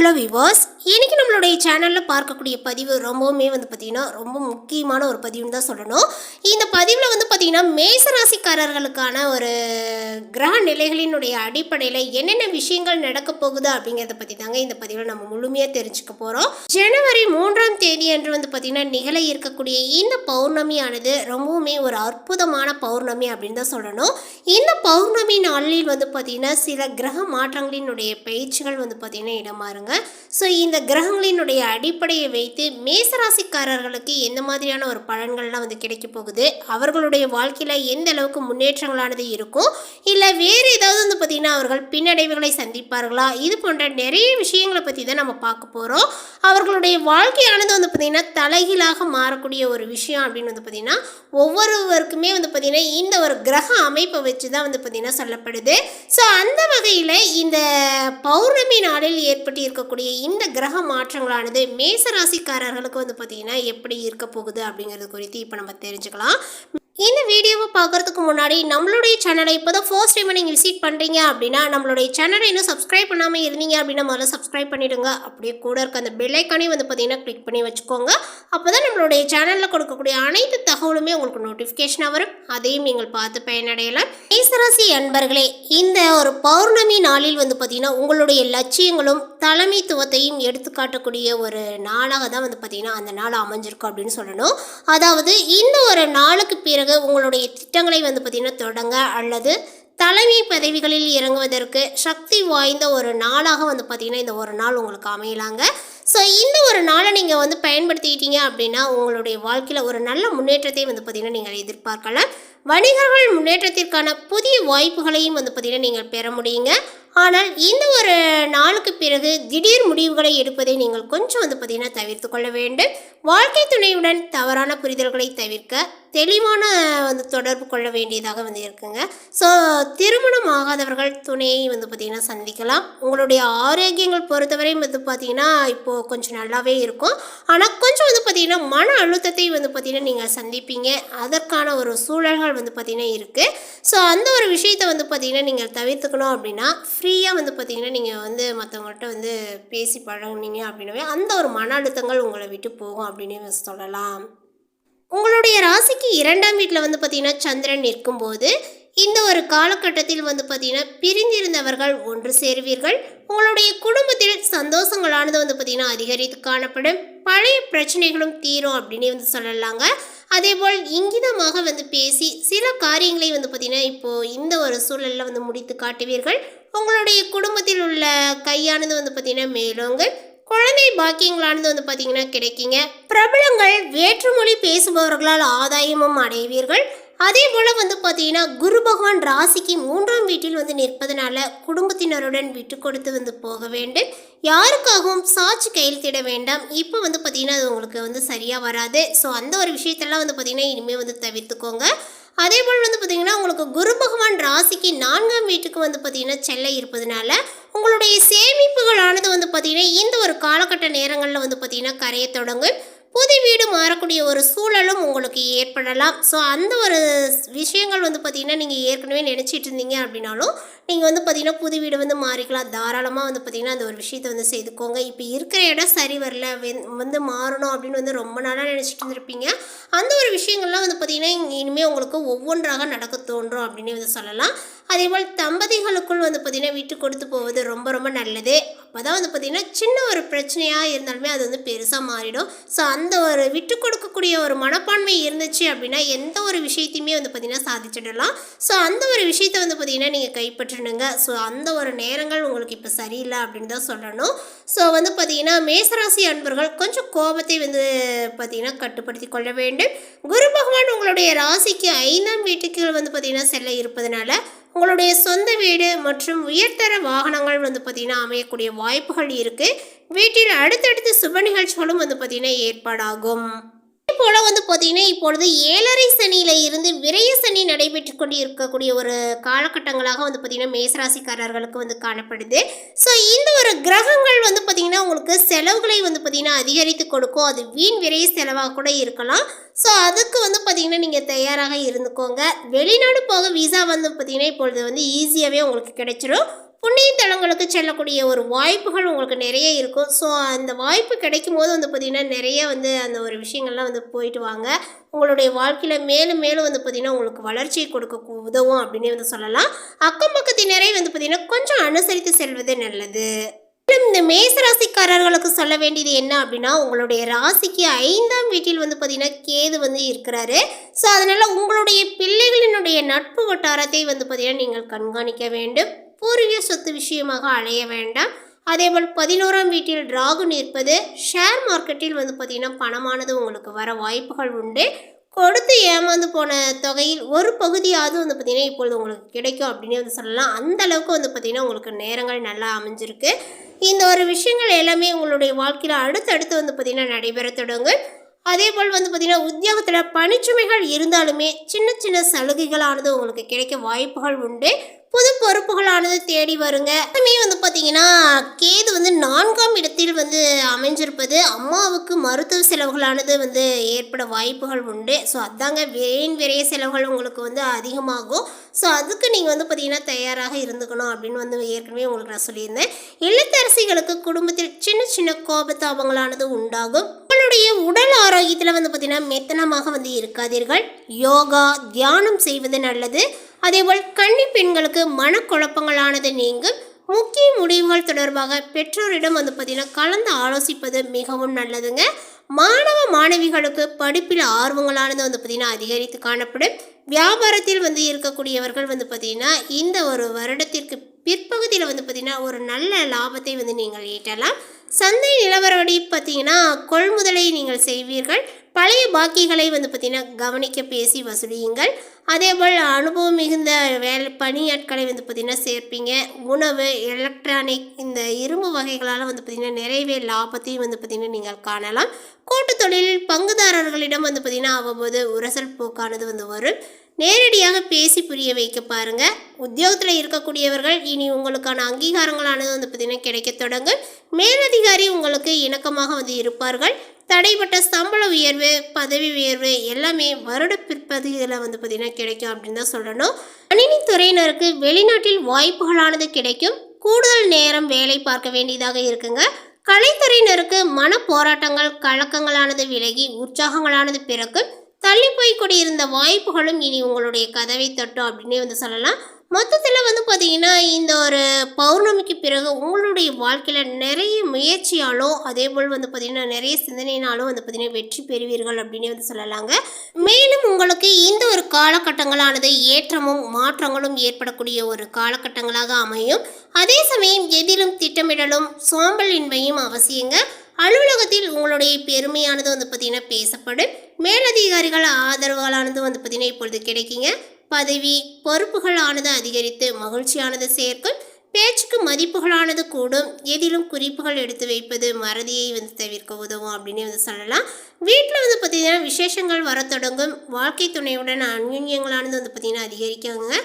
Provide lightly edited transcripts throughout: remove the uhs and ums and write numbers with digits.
Hello விவாஸ், இன்றைக்கி நம்மளுடைய சேனலில் பார்க்கக்கூடிய பதிவு ரொம்பவுமே பார்த்திங்கன்னா ரொம்ப முக்கியமான ஒரு பதிவுன்னு தான் சொல்லணும். இந்த பதிவில் பார்த்திங்கன்னா மேசராசிக்காரர்களுக்கான ஒரு கிரக நிலைகளினுடைய அடிப்படையில் என்னென்ன விஷயங்கள் நடக்க போகுது அப்படிங்கிறத பற்றி தாங்க இந்த பதிவில் நம்ம முழுமையாக தெரிஞ்சுக்க போகிறோம். ஜனவரி 3ஆம் தேதி அன்று பார்த்திங்கன்னா நிகழ இருக்கக்கூடிய இந்த பௌர்ணமியானது ரொம்பவுமே ஒரு அற்புதமான பௌர்ணமி அப்படின்னு தான் சொல்லணும். இந்த பௌர்ணமி நாளில் பார்த்திங்கன்னா சில கிரக மாற்றங்களினுடைய பயிற்சிகள் பார்த்திங்கன்னா இடமாறுங்க. ஸோ இந்த கிரகங்களினுடைய அடிப்படையை வைத்து மேசராசிக்காரர்களுக்கு எந்த மாதிரியான ஒரு பலன்கள்லாம் கிடைக்க போகுது, அவர்களுடைய வாழ்க்கையில் எந்த அளவுக்கு முன்னேற்றங்களானது இருக்கும், இல்லை வேறு ஏதாவது பார்த்திங்கன்னா அவர்கள் பின்னடைவுகளை சந்திப்பார்களா, இது போன்ற நிறைய விஷயங்களை பற்றி தான் நம்ம பார்க்க போகிறோம். அவர்களுடைய வாழ்க்கையானது பார்த்திங்கன்னா தலைகீழாக மாறக்கூடிய ஒரு விஷயம் அப்படின்னு பார்த்திங்கன்னா ஒவ்வொருவருக்குமே பார்த்திங்கன்னா இந்த ஒரு கிரக அமைப்பை வச்சு தான் பார்த்திங்கன்னா சொல்லப்படுது. ஸோ அந்த வகையில் இந்த பௌர்ணமி நாளில் ஏற்பட்டு இருக்கக்கூடிய இந்த கிரக மாற்றங்களானது மேசராசிக்காரர்களுக்கு பார்த்திங்கன்னா எப்படி இருக்க போகுது அப்படிங்கிறது குறித்து இப்போ நம்ம தெரிஞ்சுக்கலாம். இந்த வீடியோவை பார்க்குறதுக்கு முன்னாடி நம்மளுடைய சேனலை இப்போ தான் ஃபர்ஸ்ட் டைம் நீங்கள் விசிட் பண்ணுறீங்க அப்படின்னா நம்மளுடைய சேனலை இன்னும் சப்ஸ்கிரைப் பண்ணாமல் இருந்தீங்க அப்படின்னா முதல்ல சப்ஸ்கிரைப் பண்ணிவிடுங்க. அப்படியே கூட இருக்க அந்த பெல் ஐக்கானையும் பார்த்திங்கன்னா கிளிக் பண்ணி வச்சுக்கோங்க. அப்போ தான் நம்மளுடைய சேனலில் கொடுக்கக்கூடிய அனைத்து தகவலுமே உங்களுக்கு நோட்டிஃபிகேஷனாக வரும். அதையும் நீங்கள் பார்த்து பயனடையலாம். மேசராசி அன்பர்களே, இந்த ஒரு பௌர்ணமி நாளில் பார்த்திங்கன்னா உங்களுடைய லட்சியங்களும் தலைமைத்துவத்தையும் எடுத்துக்காட்டக்கூடிய ஒரு நாளாக தான் பார்த்திங்கன்னா அந்த நாள் அமைஞ்சிருக்கும் அப்படின்னு சொல்லணும். அதாவது இந்த ஒரு நாளுக்கு பிறகு உங்களுடைய திட்டங்களை பார்த்திங்கன்னா தொடங்க அல்லது தலைமை பதவிகளில் இறங்குவதற்கு சக்தி வாய்ந்த ஒரு நாளாக பார்த்திங்கன்னா இந்த ஒரு நாள் உங்களுக்கு அமையலாங்க. ஸோ இந்த ஒரு நாளை நீங்கள் பயன்படுத்திக்கிட்டீங்க அப்படின்னா உங்களுடைய வாழ்க்கையில் ஒரு நல்ல முன்னேற்றத்தை பார்த்திங்கன்னா நீங்கள் எதிர்பார்க்கலாம். வணிகர்கள் முன்னேற்றத்திற்கான புதிய வாய்ப்புகளையும் பார்த்திங்கன்னா நீங்கள் பெற முடியுங்க. ஆனால் இந்த ஒரு நாளுக்கு பிறகு திடீர் முடிவுகளை எடுப்பதை நீங்கள் கொஞ்சம் பார்த்திங்கன்னா தவிர்த்து கொள்ள வேண்டும். வாழ்க்கை துணையுடன் தவறான புரிதல்களை தவிர்க்க தெளிவான தொடர்பு கொள்ள வேண்டியதாக இருக்குங்க. ஸோ திருமணம் ஆகாதவர்கள் துணையை பார்த்திங்கன்னா சந்திக்கலாம். உங்களுடைய ஆரோக்கியங்கள் பொறுத்தவரை பார்த்திங்கன்னா இப்போது கொஞ்சம் நல்லாவே இருக்கும். ஆனால் கொஞ்சம் பார்த்திங்கன்னா மன அழுத்தத்தை பார்த்திங்கன்னா நீங்கள் சந்திப்பீங்க. அதற்கான ஒரு சூழல்கள் பார்த்திங்கன்னா இருக்குது. ஸோ அந்த ஒரு விஷயத்தை பார்த்திங்கன்னா நீங்கள் தவிர்த்துக்கணும் அப்படின்னா ஃப்ரீயாக பார்த்திங்கன்னா நீங்கள் மற்றவங்கள்ட்ட பேசி பழகுனீங்க அப்படின்னாவே அந்த ஒரு மன அழுத்தங்கள் உங்களை விட்டு போகும் அப்படின்னு சொல்லலாம். உங்களுடைய ராசிக்கு 2ஆம் வீட்டில் பார்த்திங்கன்னா சந்திரன் இருக்கும்போது இந்த ஒரு காலகட்டத்தில் பார்த்திங்கன்னா பிரிந்திருந்தவர்கள் ஒன்று சேருவீர்கள். உங்களுடைய குடும்பத்தில் சந்தோஷங்களானது பார்த்திங்கன்னா அதிகரித்து காணப்படும். பழைய பிரச்சனைகளும் தீரும் அப்படின்னு சொல்லலாங்க. அதேபோல் இங்கிதமாக பேசி சில காரியங்களை பார்த்திங்கன்னா இப்போது இந்த ஒரு சூழலில் முடித்து காட்டுவீர்கள். உங்களுடைய குடும்பத்தில் உள்ள கையானது பார்த்திங்கன்னா மேலோங்க. குழந்தை பாக்கியங்களானது பார்த்திங்கன்னா கிடைக்குங்க. பிரபலங்கள் வேற்றுமொழி பேசுபவர்களால் ஆதாயமும் அடைவீர்கள். அதே போல் பார்த்திங்கன்னா குரு பகவான் ராசிக்கு 3ஆம் வீட்டில் நிற்பதனால குடும்பத்தினருடன் விட்டு கொடுத்து போக வேண்டும். யாருக்காகவும் சாட்சி கையெழுத்திட வேண்டாம். இப்போ பார்த்திங்கன்னா அது உங்களுக்கு சரியாக வராது. ஸோ அந்த ஒரு விஷயத்தெல்லாம் பார்த்திங்கன்னா இனிமேல் தவிர்த்துக்கோங்க. அதே போல் பார்த்திங்கன்னா உங்களுக்கு குரு பகவான் ராசிக்கு 4ஆம் வீட்டுக்கு பார்த்திங்கன்னா செல்ல இருப்பதனால உங்களுடைய சேமிப்புகளானது பார்த்திங்கன்னா இந்த ஒரு காலகட்ட நேரங்களில் பார்த்திங்கன்னா கரைய தொடங்கும். புது வீடு மாறக்கூடிய ஒரு சூழலும் உங்களுக்கு ஏற்படலாம். ஸோ அந்த ஒரு விஷயங்கள் பார்த்திங்கன்னா நீங்கள் ஏற்கனவே நினச்சிட்டு இருந்தீங்க அப்படின்னாலும் நீங்கள் பார்த்திங்கன்னா புது வீடு மாறிக்கலாம். தாராளமாக பார்த்திங்கன்னா அந்த ஒரு விஷயத்தை செய்துக்கோங்க. இப்போ இருக்கிற இடம் சரி வரல, மாறணும் அப்படின்னு ரொம்ப நாளாக நினச்சிட்டு இருந்திருப்பீங்க. அந்த ஒரு விஷயங்கள்லாம் பார்த்திங்கன்னா இனிமேல் உங்களுக்கு ஒவ்வொன்றாக நடக்க தோன்றும் அப்படின்னு சொல்லலாம். அதேபோல் தம்பதிகளுக்குள் பார்த்திங்கன்னா விட்டு கொடுத்து போவது ரொம்ப ரொம்ப நல்லது. அப்போ தான் பார்த்திங்கன்னா சின்ன ஒரு பிரச்சனையாக இருந்தாலுமே அது பெருசாக மாறிடும். ஸோ அந்த ஒரு விட்டு கொடுக்கக்கூடிய ஒரு மனப்பான்மை இருந்துச்சு அப்படின்னா எந்த ஒரு விஷயத்தையுமே பார்த்திங்கன்னா சாதிச்சிடலாம். ஸோ அந்த ஒரு விஷயத்தை பார்த்திங்கன்னா நீங்கள் கைப்பற்றணுங்க. ஸோ அந்த ஒரு நேரங்கள் உங்களுக்கு இப்போ சரியில்லை அப்படின்னு தான் சொல்லணும். ஸோ பார்த்திங்கன்னா மேசராசி அன்பர்கள் கொஞ்சம் கோபத்தை பார்த்திங்கன்னா கட்டுப்படுத்தி கொள்ள வேண்டும். குரு பகவான் உங்களுடைய ராசிக்கு 5ஆம் வீட்டுக்கு பார்த்திங்கன்னா செல்ல இருப்பதனால உங்களுடைய சொந்த வீடு மற்றும் உயர்தர வாகனங்கள் பார்த்திங்கன்னா அமையக்கூடிய வாய்ப்புகள் இருக்குது. வீட்டில் அடுத்தடுத்து சுப நிகழ்ச்சிகளும் பார்த்திங்கன்னா ஏற்பாடாகும். போல பார்த்திங்கன்னா இப்பொழுது 7.5 சனியில் இருந்து விரைய சனி நடைபெற்று கொண்டு இருக்கக்கூடிய ஒரு காலகட்டங்களாக பார்த்திங்கன்னா மேசராசிக்காரர்களுக்கு காணப்படுது. ஸோ இந்த ஒரு கிரகங்கள் பார்த்திங்கன்னா உங்களுக்கு செலவுகளை வந்து பார்த்திங்கன்னா அதிகரித்து கொடுக்கும். அது வீண் விரைய செலவாக கூட இருக்கலாம். ஸோ அதுக்கு வந்து பார்த்திங்கன்னா நீங்கள் தயாராக இருந்துக்கோங்க. வெளிநாடு போக விசா வந்து பார்த்திங்கன்னா இப்பொழுது வந்து ஈஸியாகவே உங்களுக்கு கிடைச்சிரும். புண்ணிய தலங்களுக்கு செல்லக்கூடிய ஒரு வாய்ப்புகள் உங்களுக்கு நிறைய இருக்கும். ஸோ அந்த வாய்ப்பு கிடைக்கும் போது வந்து பார்த்திங்கன்னா நிறைய வந்து அந்த ஒரு விஷயங்கள்லாம் வந்து போயிட்டு வாங்க. உங்களுடைய வாழ்க்கையில் மேலும் மேலும் வந்து பார்த்திங்கன்னா உங்களுக்கு வளர்ச்சியை கொடுக்க உதவும் அப்படின்னே வந்து சொல்லலாம். அக்கம் பக்கத்தினரை வந்து பார்த்திங்கன்னா கொஞ்சம் அனுசரித்து செல்வது நல்லது. இந்த மேசராசிக்காரர்களுக்கு சொல்ல வேண்டியது என்ன அப்படின்னா, உங்களுடைய ராசிக்கு 5ஆம் வீட்டில் வந்து பார்த்திங்கன்னா கேது வந்து இருக்கிறாரு. ஸோ அதனால் உங்களுடைய பிள்ளைகளினுடைய நட்பு வட்டாரத்தை வந்து பார்த்திங்கன்னா நீங்கள் கண்காணிக்க வேண்டும். பூர்வீக சொத்து விஷயமாக அலைய வேண்டாம். அதேபோல் 11ஆம் வீட்டில் ராகு நிற்பது, ஷேர் மார்க்கெட்டில் வந்து பார்த்திங்கன்னா பணமானது உங்களுக்கு வர வாய்ப்புகள் உண்டு. கொடுத்து ஏமாந்து போன தொகையில் ஒரு பகுதியாவது வந்து பார்த்திங்கன்னா இப்பொழுது உங்களுக்கு கிடைக்கும் அப்படின்னே வந்து சொல்லலாம். அந்த அளவுக்கு வந்து பார்த்திங்கன்னா உங்களுக்கு நேரங்கள் நல்லா அமைஞ்சிருக்கு. இந்த ஒரு விஷயங்கள் எல்லாமே உங்களுடைய வாழ்க்கையில் அடுத்தடுத்து வந்து பார்த்திங்கன்னா நடைபெற தொடங்கும். அதேபோல் வந்து பார்த்திங்கன்னா உத்தியோகத்தில் பணிச்சுமைகள் இருந்தாலுமே சின்ன சின்ன சலுகைகளானது உங்களுக்கு கிடைக்க வாய்ப்புகள் உண்டு. புது பொறுப்புகளானது தேடி வருங்க. அதுமே வந்து பார்த்திங்கன்னா கேது வந்து 4ஆம் இடத்தில் வந்து அமைஞ்சிருப்பது அம்மாவுக்கு மருத்துவ செலவுகளானது வந்து ஏற்பட வாய்ப்புகள் உண்டு. ஸோ அதாங்க வீண் விரைய செலவுகள் உங்களுக்கு வந்து அதிகமாகும். ஸோ அதுக்கு நீங்கள் வந்து பார்த்திங்கன்னா தயாராக இருந்துக்கணும் அப்படின்னு வந்து ஏற்கனவே உங்களுக்கு நான் சொல்லியிருந்தேன். இல்லத்தரசிகளுக்கு குடும்பத்தில் சின்ன சின்ன கோபத்தாபங்களானது உண்டாகும். உங்களுடைய உடல் ஆரோக்கியத்தில் வந்து பார்த்திங்கன்னா மெத்தனமாக வந்து இருக்காதீர்கள். யோகா தியானம் செய்வது நல்லது. அதேபோல் கன்னி பெண்களுக்கு மனக்குழப்பங்களானது நீங்கும். முக்கிய முடிவுகள் தொடர்பாக பெற்றோரிடம் வந்து பார்த்திங்கன்னா கலந்து ஆலோசிப்பது மிகவும் நல்லதுங்க. மாணவ மாணவிகளுக்கு படிப்பில் ஆர்வங்களானது வந்து பார்த்திங்கன்னா அதிகரித்து காணப்படும். வியாபாரத்தில் வந்து இருக்கக்கூடியவர்கள் வந்து பார்த்திங்கன்னா இந்த ஒரு வருடத்திற்கு பிற்பகுதியில் வந்து பார்த்திங்கன்னா ஒரு நல்ல லாபத்தை வந்து நீங்கள் ஈட்டலாம். சந்தை நிலவரப்படி பார்த்திங்கன்னா கொள்முதலை நீங்கள் செய்வீர்கள். பழைய பாக்கிகளை வந்து பார்த்திங்கன்னா கவனிக்க பேசி வசூலியுங்கள். அதேபோல் அனுபவம் மிகுந்த பணியாட்களை வந்து பார்த்திங்கன்னா சேர்ப்பீங்க. உணவு, எலக்ட்ரானிக், இந்த இரும்பு வகைகளால் வந்து பார்த்திங்கன்னா நிறையவே லாபத்தையும் வந்து பார்த்திங்கன்னா நீங்கள் காணலாம். கூட்டு தொழிலில் பங்குதாரர்களிடம் வந்து பார்த்திங்கன்னா அவ்வப்போது உரசல் போக்கானது வந்து வரும். நேரடியாக பேசி புரிய வைக்க பாருங்கள். உத்தியோகத்தில் இருக்கக்கூடியவர்கள் இனி உங்களுக்கான அங்கீகாரங்களானது வந்து பார்த்திங்கன்னா கிடைக்க தொடங்கும். மேலதிகாரி உங்களுக்கு இணக்கமாக வந்து இருப்பார்கள். தடைப்பட்ட சம்பள உயர்வு, பதவி உயர்வு எல்லாமே வருட பிற்பகுதியில் வந்து பார்த்திங்கன்னா கிடைக்கும் அப்படின்னு தான் சொல்லணும். கணினி துறையினருக்கு வெளிநாட்டில் வாய்ப்புகளானது கிடைக்கும். கூடுதல் நேரம் வேலை பார்க்க வேண்டியதாக இருக்குங்க. கலைத்துறையினருக்கு மன போராட்டங்கள் கலக்கங்களானது விலகி உற்சாகங்களானது பிறக்கும். தள்ளி போய் கொண்டிருந்த வாய்ப்புகளும் இனி உங்களுடைய கதவை தட்டும் அப்படின்னே வந்து சொல்லலாம். மொத்தத்தில் வந்து பார்த்திங்கன்னா இந்த ஒரு பௌர்ணமிக்கு பிறகு உங்களுடைய வாழ்க்கையில் நிறைய முயற்சியாலோ அதேபோல் வந்து பார்த்திங்கன்னா நிறைய சிந்தனையினாலும் வந்து பார்த்திங்கன்னா வெற்றி பெறுவீர்கள் அப்படின்னே வந்து சொல்லலாங்க. மேலும் உங்களுக்கு இந்த ஒரு காலகட்டங்களானது ஏற்றமும் மாற்றங்களும் ஏற்படக்கூடிய ஒரு காலகட்டங்களாக அமையும். அதே சமயம் எதிலும் திட்டமிடலும் சோம்பலின்மையும் அவசியங்க. அலுவலகத்தில் உங்களுடைய பெருமையானது வந்து பார்த்திங்கன்னா பேசப்படும். மேலதிகாரிகள் ஆதரவுகளானது வந்து பார்த்திங்கன்னா இப்பொழுது கிடைக்குங்க. பதவி பொறுப்புகளானது அதிகரித்து மகிழ்ச்சியானது சேர்க்கும். பேச்சுக்கு மதிப்புகளானது கூடும். எதிலும் குறிப்புகள் எடுத்து வைப்பது மறதியை வந்து தவிர்க்க உதவும் அப்படின்னு வந்து சொல்லலாம். வீட்டில் வந்து பார்த்திங்கன்னா விசேஷங்கள் வர தொடங்கும். வாழ்க்கை துணையுடன் அந்யுன்யங்களானது வந்து பார்த்திங்கன்னா அதிகரிக்குங்க.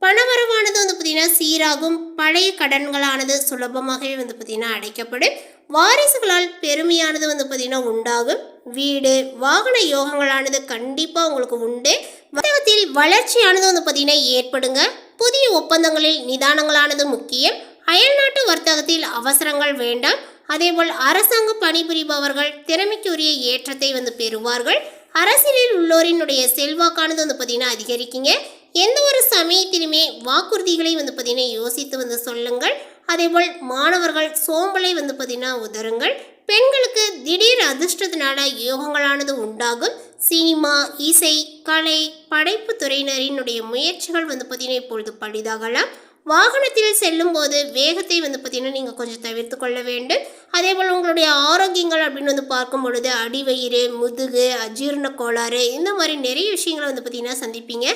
பணவரவானது வந்து பார்த்திங்கன்னா சீராகும். பழைய கடன்களானது சுலபமாகவே வந்து பார்த்திங்கன்னா அடைக்கப்படும். வாரிசுகளால் பெருமையானது வந்து பார்த்திங்கன்னா உண்டாகும். வீடு வாகன யோகங்களானது கண்டிப்பாக உங்களுக்கு உண்டு. வர்த்தகத்தில் வளர்ச்சியானது வந்து பார்த்திங்கன்னா ஏற்படுங்க. புதிய ஒப்பந்தங்களில் நிதானங்களானது முக்கியம். அயல்நாட்டு வர்த்தகத்தில் அவசரங்கள் வேண்டாம். அதேபோல் அரசாங்க பணிபுரிபவர்கள் திறமைக்குரிய ஏற்றத்தை வந்து பெறுவார்கள். அரசியலில் உள்ளோரினுடைய செல்வாக்கானது வந்து பார்த்திங்கன்னா அதிகரிக்குங்க. எந்த ஒரு சமயத்திலுமே வாக்குறுதிகளை வந்து பார்த்திங்கன்னா யோசித்து வந்து சொல்லுங்கள். அதேபோல் மாணவர்கள் சோம்பலை வந்து பார்த்திங்கன்னா உதருங்கள். பெண்களுக்கு திடீர் அதிர்ஷ்டத்தினால யோகங்களானது உண்டாகும். சினிமா, இசை, கலை, படைப்பு துறையினரினுடைய முயற்சிகள் வந்து பார்த்திங்கன்னா இப்பொழுது பலிதாகலாம். வாகனத்தில் செல்லும் போது வேகத்தை வந்து பார்த்திங்கன்னா நீங்கள் கொஞ்சம் தவிர்த்து கொள்ள வேண்டும். அதே போல் உங்களுடைய ஆரோக்கியங்கள் அப்படின்னு வந்து பார்க்கும் பொழுது அடிவயிறு, முதுகு, அஜீரண கோளாறு இந்த மாதிரி நிறைய விஷயங்களை வந்து பார்த்திங்கன்னா சந்திப்பீங்க.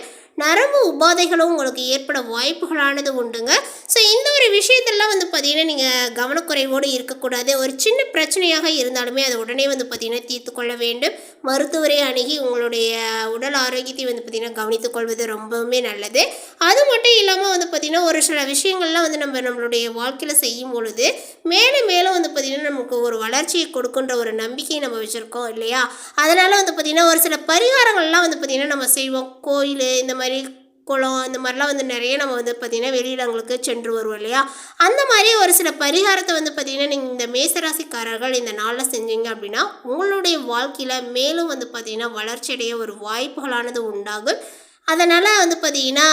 நரம்பு உபாதைகளும் உங்களுக்கு ஏற்பட வாய்ப்புகளானது உண்டுங்க. ஸோ இந்த ஒரு விஷயத்தெல்லாம் வந்து பார்த்திங்கன்னா நீங்கள் கவனக்குறைவோடு இருக்கக்கூடாது. ஒரு சின்ன பிரச்சனையாக இருந்தாலுமே அதை உடனே வந்து பார்த்திங்கன்னா தீர்த்து கொள்ள வேண்டும். மருத்துவரை அணுகி உங்களுடைய உடல் ஆரோக்கியத்தை வந்து பார்த்திங்கன்னா கவனித்துக்கொள்வது ரொம்பவுமே நல்லது. அது மட்டும் இல்லாமல் வந்து பார்த்திங்கன்னா ஒரு சில விஷயங்கள்லாம் வந்து நம்மளுடைய வாழ்க்கையில் செய்யும் பொழுது மேலும் மேலும் வந்து பார்த்திங்கன்னா நமக்கு நமக்கு ஒரு வளர்ச்சியை கொடுக்குன்ற ஒரு நம்பிக்கையை நம்ம வச்சுருக்கோம் இல்லையா? அதனால் வந்து பார்த்திங்கன்னா ஒரு சில பரிகாரங்கள்லாம் வந்து பார்த்திங்கன்னா நம்ம செய்வோம். கோயில் இந்த மாதிரி குளம் இந்த மாதிரிலாம் வந்து நிறைய நம்ம வந்து பார்த்திங்கன்னா வெளியிடங்களுக்கு சென்று வருவோம் இல்லையா? அந்த மாதிரி ஒரு சில பரிகாரத்தை வந்து பார்த்திங்கன்னா நீங்கள் இந்த மேசராசிக்காரர்கள் இந்த நாளில் செஞ்சீங்க அப்படின்னா உங்களுடைய வாழ்க்கையில் மேலும் வந்து பார்த்திங்கன்னா வளர்ச்சியடைய ஒரு வாய்ப்புகளானது உண்டாகும். அதனால் வந்து பார்த்திங்கன்னா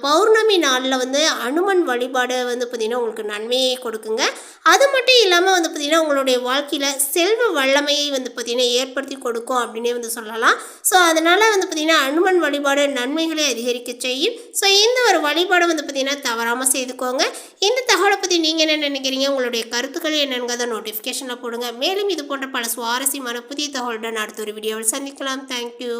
பௌர்ணமி நாளில் வந்து அனுமன் வழிபாடு வந்து பார்த்திங்கன்னா உங்களுக்கு நன்மையை கொடுக்குங்க. அது மட்டும் இல்லாமல் வந்து பார்த்திங்கன்னா உங்களுடைய வாழ்க்கையில் செல்வ வல்லமையை வந்து பார்த்திங்கன்னா ஏற்படுத்தி கொடுக்கும் அப்படின்னே வந்து சொல்லலாம். ஸோ அதனால் வந்து பார்த்திங்கன்னா அனுமன் வழிபாடு நன்மைகளை அதிகரிக்க செய்யும். ஸோ இந்த ஒரு வழிபாடை வந்து பார்த்திங்கன்னா தவறாமல் செய்துக்கோங்க. இந்த தகவலை பற்றி நீங்கள் என்ன நினைக்கிறீங்க? உங்களுடைய கருத்துக்கள் என்னங்கிறத நோட்டிஃபிகேஷனில் போடுங்க. மேலும் இது போன்ற பல சுவாரஸ்யமான புதிய தகவலுடன் அடுத்த ஒரு வீடியோவில் சந்திக்கலாம். தேங்க்யூ.